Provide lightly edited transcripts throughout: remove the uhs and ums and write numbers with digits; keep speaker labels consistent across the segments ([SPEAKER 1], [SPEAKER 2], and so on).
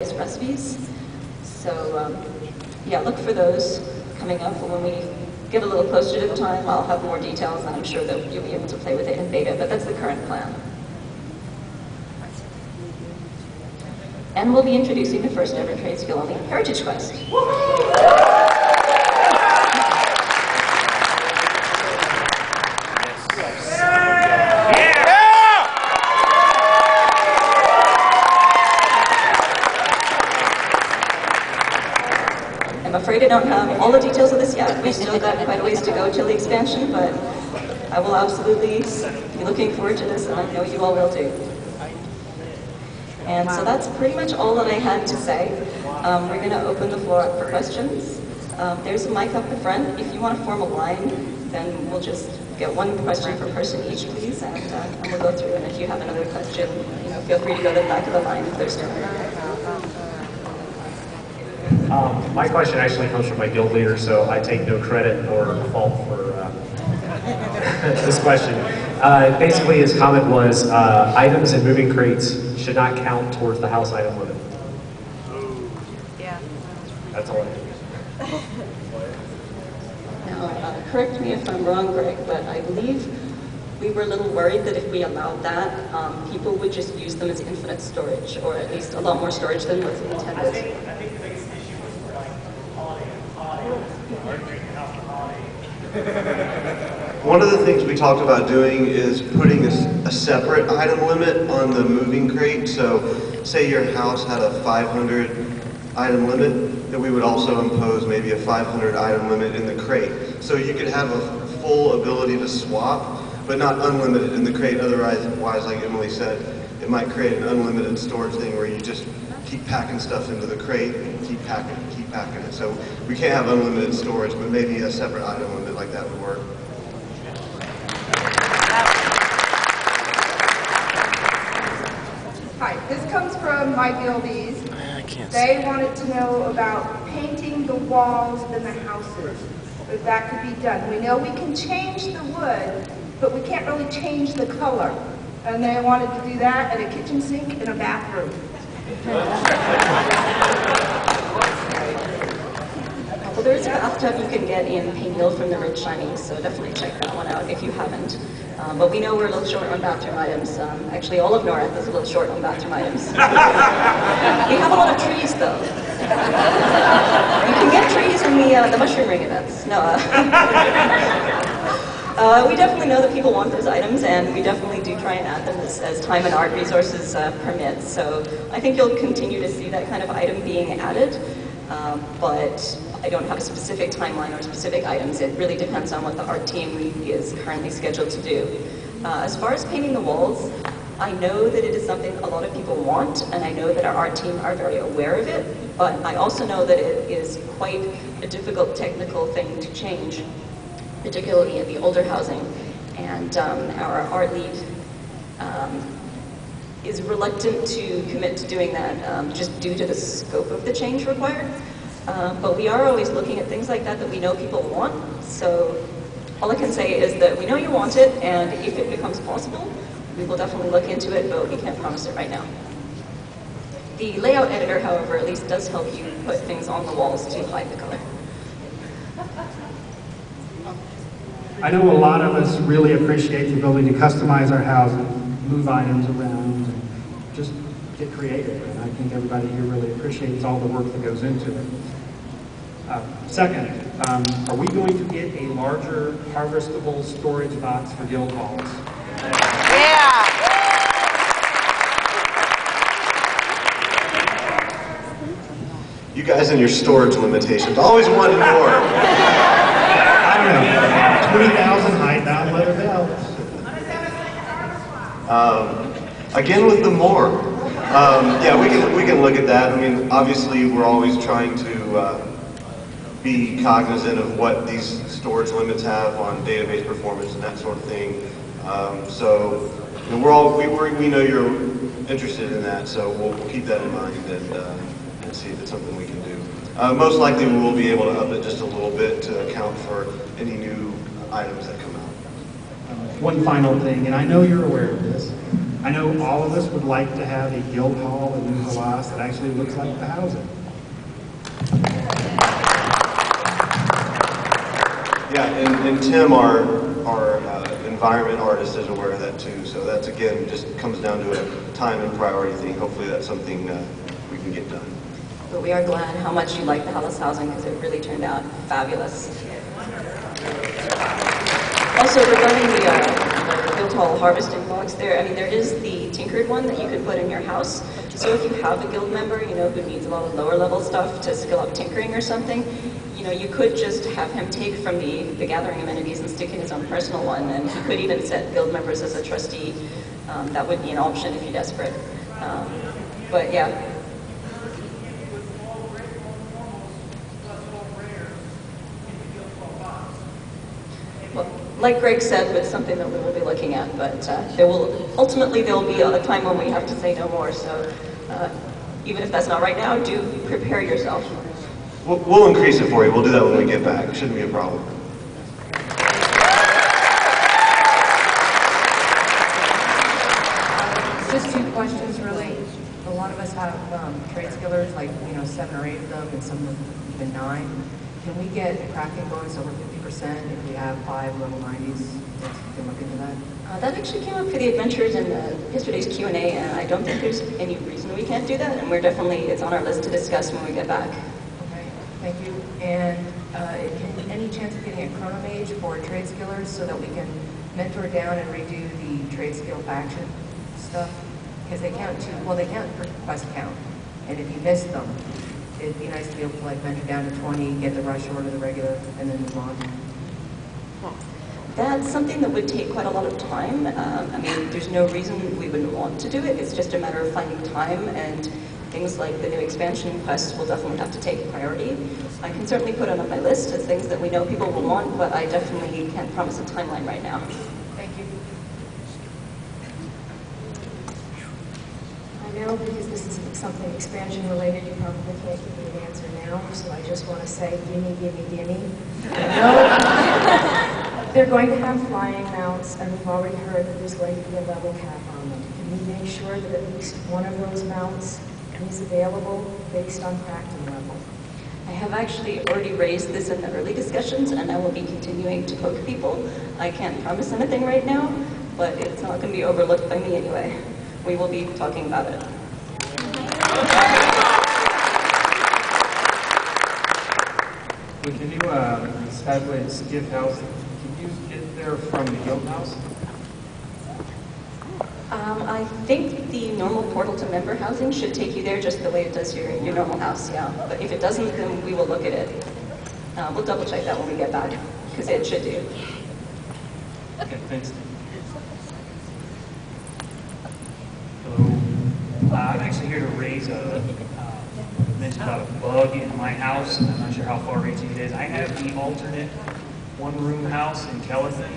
[SPEAKER 1] recipes. So yeah, look for those coming up. When we get a little closer to the time, I'll have more details, and I'm sure that you'll be able to play with it in beta, but that's the current plan. And we'll be introducing the first ever Tradeskill on the Heritage Quest. I'm afraid I don't have all the details of this yet. We've still got quite a ways to go till the expansion, but I will absolutely be looking forward to this, and I know you all will too. And so that's pretty much all that I had to say. We're going to open the floor up for questions. There's a mic up the front. If you want to form a line, then we'll just get one question per person each, please, and we'll go through. And if you have another question, feel free to go to the back of the line if there's time.
[SPEAKER 2] My question actually comes from my guild leader, so I take no credit or fault for this question. Basically, his comment was items in moving crates should not count towards the house item limit.
[SPEAKER 3] Yeah.
[SPEAKER 2] That's all I have.
[SPEAKER 1] Now, correct me if I'm wrong, Greg, but I believe we were a little worried that if we allowed that, people would just use them as infinite storage, or at least a lot more storage than was intended.
[SPEAKER 4] I think the biggest issue was for like holiday.
[SPEAKER 5] One of the things we talked about doing is putting a separate item limit on the moving crate. So say your house had a 500 item limit, that we would also impose maybe a 500 item limit in the crate. So you could have a full ability to swap, but not unlimited in the crate. Otherwise, like Emily said, it might create an unlimited storage thing where you just keep packing stuff into the crate and keep packing it. So we can't have unlimited storage, but maybe a separate item limit like that would work.
[SPEAKER 3] Hi, this comes from my guildies. They wanted to know about painting the walls in the houses, if that could be done. We know we can change the wood, but we can't really change the color. And they wanted to do that at a kitchen sink in a bathroom.
[SPEAKER 1] Well, there's a bathtub you can get in Paint Hill from the Red Shiny, so definitely check that one out if you haven't. But we know we're a little short on bathroom items. Actually, all of North is a little short on bathroom items. We have a lot of trees, though. You can get trees in the mushroom ring events. No. We definitely know that people want those items, and we definitely do try and add them as time and art resources permit. So I think you'll continue to see that kind of item being added, but I don't have a specific timeline or specific items. It really depends on what the art team is currently scheduled to do. As far as painting the walls, I know that it is something a lot of people want, and I know that our art team are very aware of it, but I also know that it is quite a difficult technical thing to change, particularly in the older housing. And our art lead is reluctant to commit to doing that just due to the scope of the change required. But we are always looking at things like that we know people want. So all I can say is that we know you want it, and if it becomes possible, we will definitely look into it, but we can't promise it right now. The layout editor, however, at least does help you put things on the walls to hide the color.
[SPEAKER 6] I know a lot of us really appreciate the ability to customize our housing, move items around, and just get creative. And I think everybody here really appreciates all the work that goes into it. Second, are we going to get a larger harvestable storage box for guild halls?
[SPEAKER 3] Yeah!
[SPEAKER 5] You guys and your storage limitations, always wanting more.
[SPEAKER 6] I don't know, 20,000 hide-bound leather belts.
[SPEAKER 5] Again with the more. Yeah, we can look at that. I mean, obviously we're always trying to be cognizant of what these storage limits have on database performance and that sort of thing. So we know you're interested in that, so we'll keep that in mind and see if it's something we can do. Most likely we will be able to up it just a little bit to account for any new items that come out.
[SPEAKER 6] One final thing, and I know you're aware of this, I know all of us would like to have a guild hall in New Halas that actually looks like the housing.
[SPEAKER 5] Yeah, and Tim, our environment artist, is aware of that too. So that's, again, just comes down to a time and priority thing. Hopefully that's something we can get done.
[SPEAKER 1] But we are glad how much you like the Halas housing because it really turned out fabulous. Also, regarding the Guildhall harvesting box there, I mean, there is the tinkered one that you could put in your house. So if you have a guild member, you know, who needs a lot of lower level stuff to skill up tinkering or something, you know, you could just have him take from the gathering amenities and stick in his own personal one, and he could even set guild members as a trustee. That would be an option if you're desperate. But yeah. Well, like Greg said, it's something that we will be looking at, but there will be a time when we have to say no more. So even if that's not right now, do prepare yourself.
[SPEAKER 5] We'll increase it for you. We'll do that when we get back. It shouldn't be a problem.
[SPEAKER 7] Just two questions, really. A lot of us have trade skillers, like 7 or 8 of them, and some of them even 9. Can we get a crafting bonus over 50% if we have 5 level 90s? You can look into that.
[SPEAKER 1] That actually came up for the adventures in yesterday's Q&A, and I don't think there's any reason we can't do that. And it's on our list to discuss when we get back.
[SPEAKER 7] Okay, thank you. And any chance of getting a chronomage for trade skillers so that we can mentor down and redo the trade skill faction stuff? Because they count they count per quest count. And if you miss them, it'd be nice to be able to mentor down to 20, get the rush order, the regular, and then move on.
[SPEAKER 1] That's something that would take quite a lot of time. I mean, there's no reason we wouldn't want to do it. It's just a matter of finding time, and things like the new expansion quests will definitely have to take priority. I can certainly put it on my list as things that we know people will want, but I definitely can't promise a timeline right now.
[SPEAKER 7] Thank you.
[SPEAKER 8] I know because this is something expansion related, you probably can't give me an answer now, so I just want to say, gimme, gimme, gimme. They're going to have flying mounts, and we've already heard that there's going to be a level cap on them. Can we make sure that at least one of those mounts is available based on crafting level?
[SPEAKER 1] I have actually already raised this in the early discussions, and I will be continuing to poke people. I can't promise anything right now, but it's not going to be overlooked by me anyway. We will be talking about it.
[SPEAKER 9] With the new sideways gift house, can you get there from the guild house?
[SPEAKER 1] I think the normal portal to member housing should take you there just the way it does your normal house, yeah. But if it doesn't, then we will look at it. We'll double check that when we get back, because it should do.
[SPEAKER 9] Okay, thanks. Hello. I'm actually here to raise a mention about a bug in my house. I'm not sure how far-reaching it is. I have the alternate one-room house in Kellethan.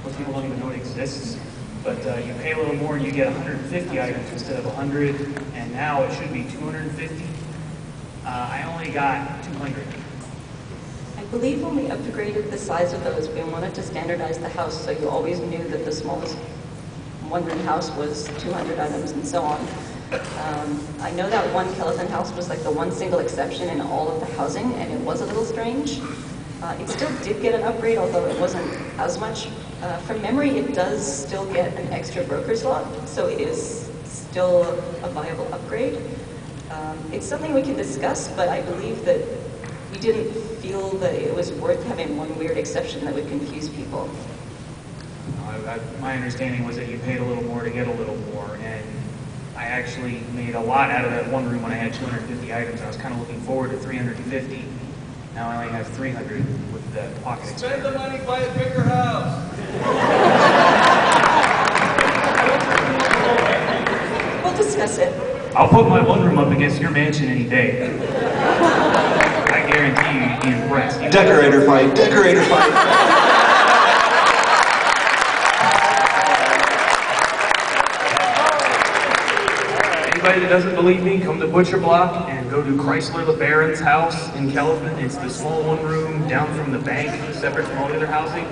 [SPEAKER 9] Most people don't even know it exists. But you pay a little more and you get 150 items instead of 100, and now it should be 250. I only got 200.
[SPEAKER 1] I believe when we upgraded the size of those, we wanted to standardize the house so you always knew that the smallest one-room house was 200 items and so on. I know that one Kellethan house was like the one single exception in all of the housing, and it was a little strange. It still did get an upgrade, although it wasn't as much. From memory, it does still get an extra broker slot, so it is still a viable upgrade. It's something we can discuss, but I believe that we didn't feel that it was worth having one weird exception that would confuse people.
[SPEAKER 9] My understanding was that you paid a little more to get a little more, and I actually made a lot out of that one room when I had 250 items. I was kind of looking forward to 350. Now I only have 300 with the pocket expansion.
[SPEAKER 10] Spend the money, buy a bigger house.
[SPEAKER 1] We'll discuss it.
[SPEAKER 9] I'll put my one room up against your mansion any day. I guarantee you you'd be impressed.
[SPEAKER 5] Decorator fight, decorator fight.
[SPEAKER 9] Anybody that doesn't believe me, come to Butcher Block and go to Chrysler LeBaron's house in Kellethan. It's the small one room down from the bank, separate from all the other housing.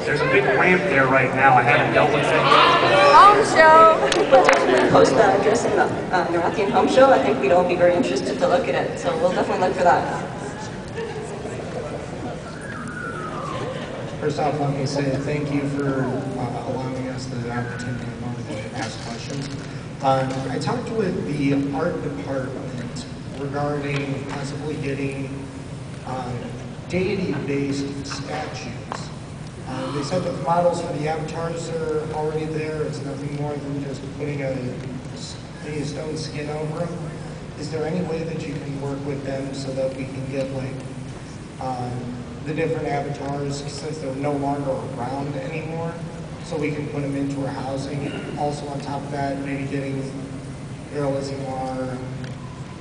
[SPEAKER 2] There's a big ramp there right now. I haven't dealt with it yet.
[SPEAKER 7] Home show!
[SPEAKER 1] But definitely post the address in the Nerathian Home Show. I think we'd all be very interested to look at it, so we'll definitely look for that.
[SPEAKER 11] First off, let me say thank you for allowing us the opportunity to ask questions. I talked with the art department regarding possibly getting deity-based statues. They said that the models for the avatars are already there. It's nothing more than just putting a stone skin over them. Is there any way that you can work with them so that we can get like the different avatars, since they're no longer around anymore, so we can put them into our housing? Also on top of that, maybe getting Aerolizimar,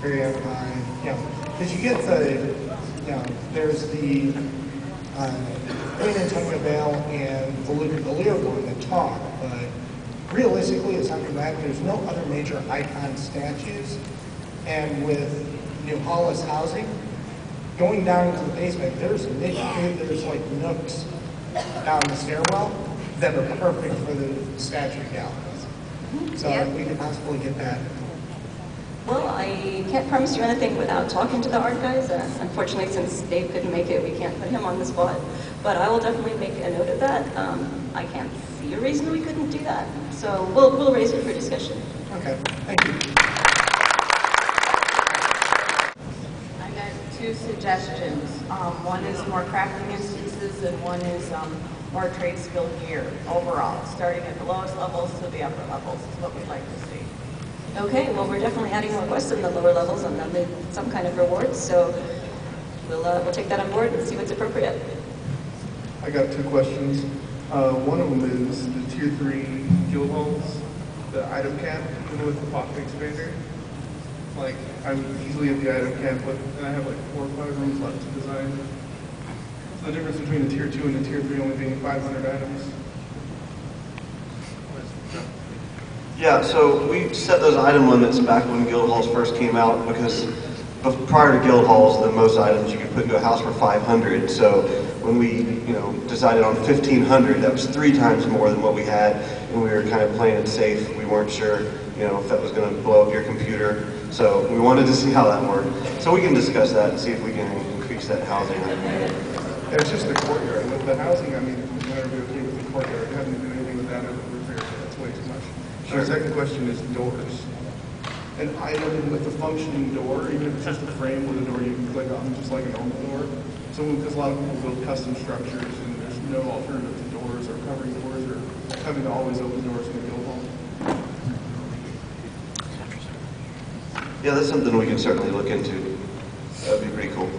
[SPEAKER 11] because you get the, there's the Queen Antonia Vale and the Lear one that talk, but realistically, aside from that, there's no other major icon statues. And with New Hollis housing, going down into the basement, there's like nooks down the stairwell that are perfect for the statue galleries. So if we could possibly get that.
[SPEAKER 1] Well, I can't promise you anything without talking to the art guys. Unfortunately, since Dave couldn't make it, we can't put him on the spot. But I will definitely make a note of that. I can't see a reason we couldn't do that. So we'll raise it for discussion.
[SPEAKER 11] Okay, thank you.
[SPEAKER 12] I got two suggestions. One is more crafting instances, and one is more trade skill gear overall, starting at the lowest levels to the upper levels is what we'd like to see.
[SPEAKER 1] Okay, well, we're definitely adding requests in the lower levels and then some kind of rewards, so we'll take that on board and see what's appropriate.
[SPEAKER 13] I got two questions. One of them is the Tier 3 guild halls, the item cap, with the pocket expander. Like, I'm easily at the item cap, and I have like 4 or 5 rooms left to design. So the difference between the Tier 2 and the Tier 3 only being 500 items.
[SPEAKER 5] Yeah, so we set those item limits back when guild halls first came out, because prior to guild halls, the most items you could put into a house were 500. So when we, decided on 1,500, that was 3 times more than what we had, and we were kind of playing it safe. We weren't sure, if that was going to blow up your computer. So we wanted to see how that worked. So we can discuss that and see if we can increase that housing.
[SPEAKER 13] It's just the courtyard. With the housing, I mean, whenever we okay with the courtyard, having to do anything with that over repair, that's way too much.
[SPEAKER 5] Sure.
[SPEAKER 13] The second question is doors. An item with a functioning door, even if it's just a frame with a door you can click on, just like a normal door. So, because a lot of people build custom structures and there's no alternative to doors or covering doors or having to always open doors in a guild hall.
[SPEAKER 5] Yeah, that's something we can certainly look into. That would be pretty cool.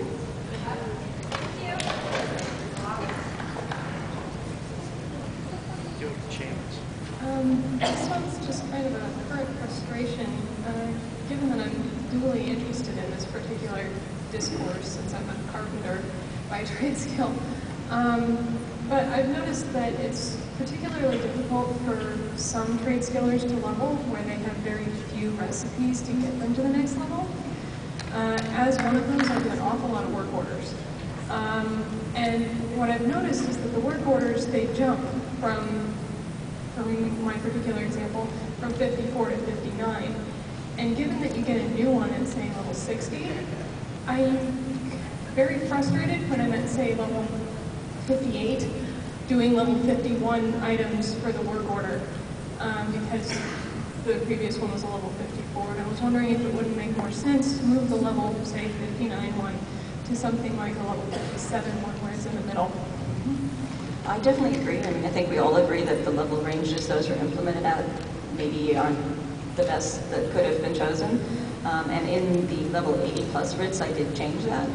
[SPEAKER 14] This one's just kind of a current frustration, given that I'm duly interested in this particular discourse, since I'm a carpenter by trade skill. But I've noticed that it's particularly difficult for some trade skillers to level where they have very few recipes to get them to the next level. As one of those, I do an awful lot of work orders. And what I've noticed is that the work orders, they jump from my particular example, from 54 to 59. And given that you get a new one at, say, level 60, I'm very frustrated when I'm at, say, level 58, doing level 51 items for the work order, because the previous one was a level 54. And I was wondering if it wouldn't make more sense to move the level, say, 59 one to something like a level 57 one where it's in the middle.
[SPEAKER 1] I definitely agree. I mean, I think we all agree that the level ranges those are implemented at maybe aren't the best that could have been chosen. And in the level 80 plus writs, I did change that.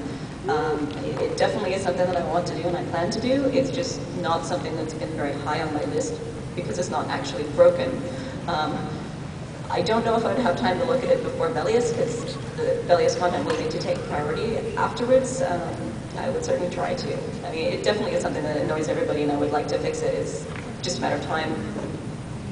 [SPEAKER 1] It definitely is something that I want to do and I plan to do. It's just not something that's been very high on my list because it's not actually broken. I don't know if I'd have time to look at it before Bellius, because the Bellius content will need to take priority afterwards. I would certainly try to. I mean, it definitely is something that annoys everybody, and I would like to fix it. It's just a matter of time